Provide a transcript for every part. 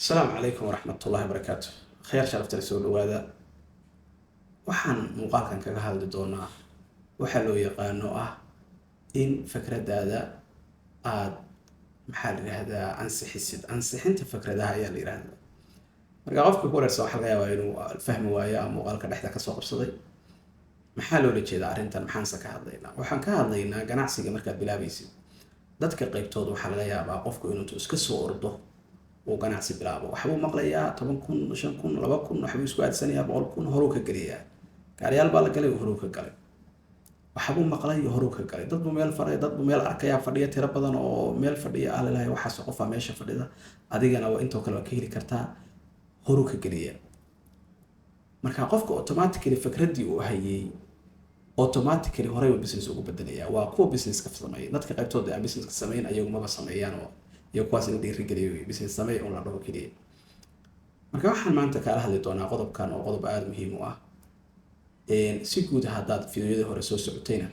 السلام عليكم ورحمة الله وبركاته. خير شرفت السؤال وهذا waxaan muuqaalkan kaga hadli doonaa waxa loo yaqaano in fikradaada aad maxaa la yiraahdaa ansixinta fikradaha ayaa la yiraahdaa. Marka qofka ku waraysa waxa laga yaabaa inuu fahmi waayo ama muuqaalka dhexda ka soo qabsaday. Maxaa loola jeedaa arrintan? Maxaan ka hadlaynaa? Waxaan ka hadlaynaa ganacsiga markaad bilaabaysid. Dadka qaybtooda waxa laga yaabaa qofku inuu iska soo ordo oo ganacsi bilaabo. Waxa uu maqlayaa 10,000, 5,000, 2,000 waxa uu isku aadsanaya 100,000 horuu ka galiyaa. Gaariyaal baa la galay horuu ka galay. Waxa uu maqlay horuu ka galay. Dad meel faray, dad meel arkaya fadhiya tiro badan oo meel fadhiya ah leeyahay waxa soo qofa meesha fadhida. Adigana waa intoo kale ka heli kartaa horuu ka galiyaa. Marka qofka automatically fikradii uu hayay automatically horay uu business ugu bedelaya. Waa kuwa business ka sameeyay. Dadka qaybtooda ay business ka sameeyeen ayagu ma sameeyaan oo iyo kuwaas in dhiiri geliyo business sameey oo la dhaho kaliya. Marka waxaan maanta ka hadli doonaa qodobkan oo qodob aad muhiim u ah. Si guud haddaad fiidiyoda hore soo socotayna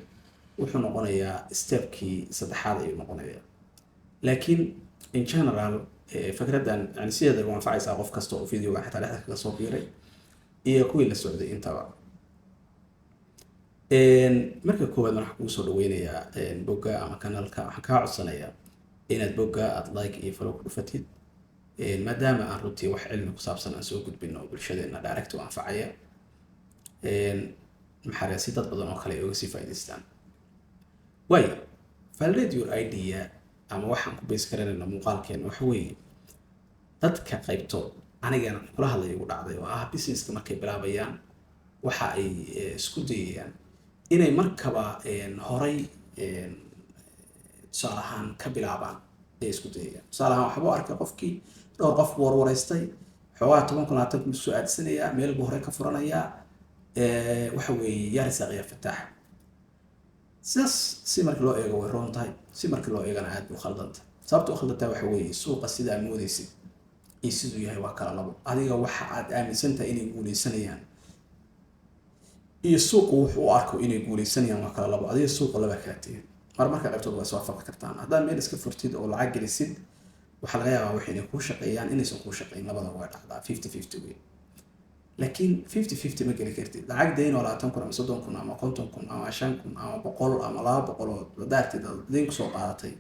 wuxuu noqonayaa stepkii saddexaad ayuu noqonayaa. Laakiin in general fikradan yani sideeda u anfacaysaa qof kasta oo fiidiyoga xitaa dhexda kaga soo biiray iyo kuwii la socday intaba. Marka koowaad waxaan kugu soo dhaweynayaa bogga ama kanaalka waxaan kaa codsanayaa inaad bogga aad like iyo follow ku dhufatid maadaama aan runtii wax cilmi ku saabsan aan soo gudbino bulshadeena direct u anfacaya maxaa si dad badan oo kale uga sii faa'iideystaan. Way validate your idea ama waxaan ku base karanaynaa muuqaalkeen waxa weeye dadka qaybtood anigana kula hadlay ugu dhacday oo businesska markay bilaabayaan waxa ay isku dayayaan inay markaba horay tusaalahaan ka bilaabaan ay isku dayayaan. Tusaalahaan waxa uu arkay qofkii dhowr qof warwareystay xoogaa 10,000 soo aadsanaya meel buu hore ka furanaya waxa weeye yaa risaqiya fataax. Si markii loo eego way roon tahay, si markii loo eegana aad u khaldanta. Sababta u khaldanta waxa weeye suuqa sida aad moodaysid iyo siduu yahay waa kala labo. Adiga waxa aad aaminsantahay inay guuleysanayaan iyo suuqu wuxuu u arko inay guuleysanayaan waa kala labo. Adiga suuqa laba kala tahay. Marka qaybtooda waa soo faqi kartaan. Haddii meel iska furtid oo lacag gelisid waxa laga yaabaa wax inay ku shaqeeyaan inaysan ku shaqeyn labada waa dhacdaa 50-50 way. Laakiin 50-50 ma geli kartid. Lacag deyn oo 20,000 ama 30,000 ama 50,000 ama 5,000 ama 100 ama 200 oo daartid deyn ku soo qaadatay.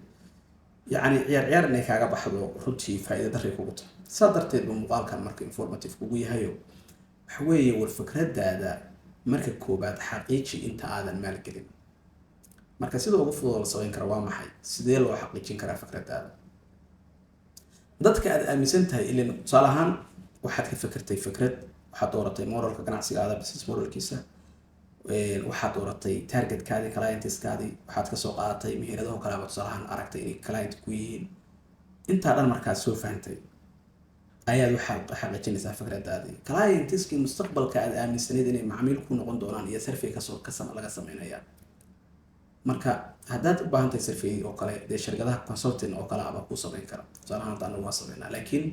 Yani ciyaar inay kaaga baxdo runtii faa'iido darri kugu tahay. Saa darteed buu muuqaalkan marka informative kugu yahay waxa weeye war fikradaada marka koobaad xaqiiji inta aadan maal gelin. Marka sida ugu fudud la sameyn karo waa maxay? Sidee loo xaqiijin karaa fikradaada? Dadka aad aaminsan tahay ilaa tusaalahaan waxaad ka fikirtay fikrad waxaad dooratay modelka ganacsigaada business modelkiisa waxaad dooratay targetkaadi clientskaadi waxaad ka soo qaadatay meheradaha kala tusaalahaan aragtay inay client ku yihiin inta dhan markaad soo fahantay ayaad waxaad xaqiijinaysaa fikradaada clientskii mustaqbalka aad aaminsaneed inay macaamiil ku noqon doonaan iyo survey laga sameynaya. Marka haddaad u baahan tahay survey oo kale de shirkadaha consulting oo kale aba ku sameyn kara tusaalahaan taan waa sameynaa laakiin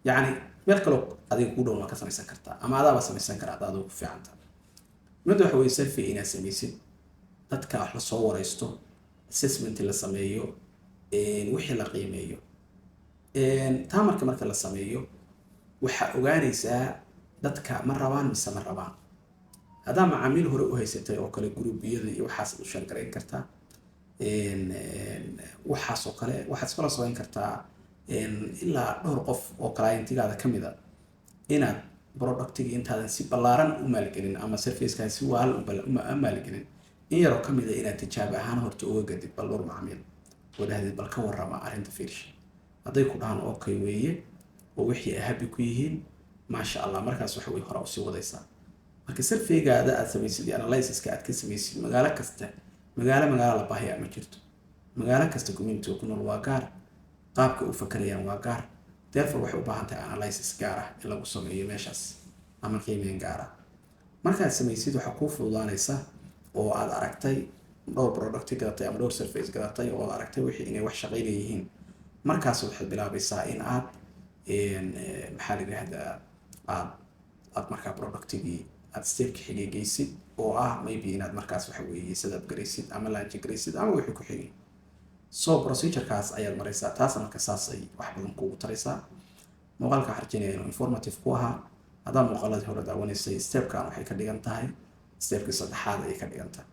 yani meel kale adiga ku dhow ka samaysan kartaa ama adaaba samaysan karaa hadaad ugu fiican tahay. Mid waxa weeye survey inaad samaysid dadka wax la soo wareysto assessment la sameeyo wixii la qiimeeyo taa marka la sameeyo waxa ogaanaysaa dadka ma rabaan mise ma rabaan. hadaa macaamiil hore u haysatay oo kale groupiyada iyo waxaas u shaqeyn kartaa waxaas oo kale waxaad kala soo kartaa ilaa dhowr qof oo clientigaada kamid ah inaad productiga intaadan si ballaaran u maalgelin ama service-ka si waal u maalgelin in yar oo kamid ah inaad tijaabo ahaan horta uga gadid bal dhowr macaamiil wadaadid bal ka warrama arrinta fiirish haday ku dhahan okay weeye oo wixii ay happy ku yihiin maasha Allah markaas waxa way hore u sii wadaysaa. Marka survey-gaada aad samaysid analysis-ka aad ka samaysid magaalo kasta magaalo la baahiya ma jirto. Magaalo kasta community ku nool waa gaar qaabka u fakarayaan waa gaar. Therefore waxay u baahan tahay analysis gaar ah in lagu sameeyo meeshaas ama qiimeyn gaar ah. Markaad samaysid waxa ku fududaanaysa oo aad aragtay dhowr product gadatay ama dhowr service gadatay oo aad aragtay wixii inay wax shaqeynayeen. Markaas waxaad bilaabaysaa in aad maxaa la yiraahdaa aad markaa productigii aad stepki xigay geysid oo maybe inaad markaas waxa weeye sadab gareysid ama launch gareysid ama wixii ku xigay. So procedure kaas ayaad maraysaa taas marka saas ay wax badan kugu taraysaa. muuqaalka xarjinaya inuu informative ku ahaa. haddaa muuqaaladii hore daawanaysay stepkan waxay ka dhigan tahay stepkii saddexaad ayay ka dhigan tahay.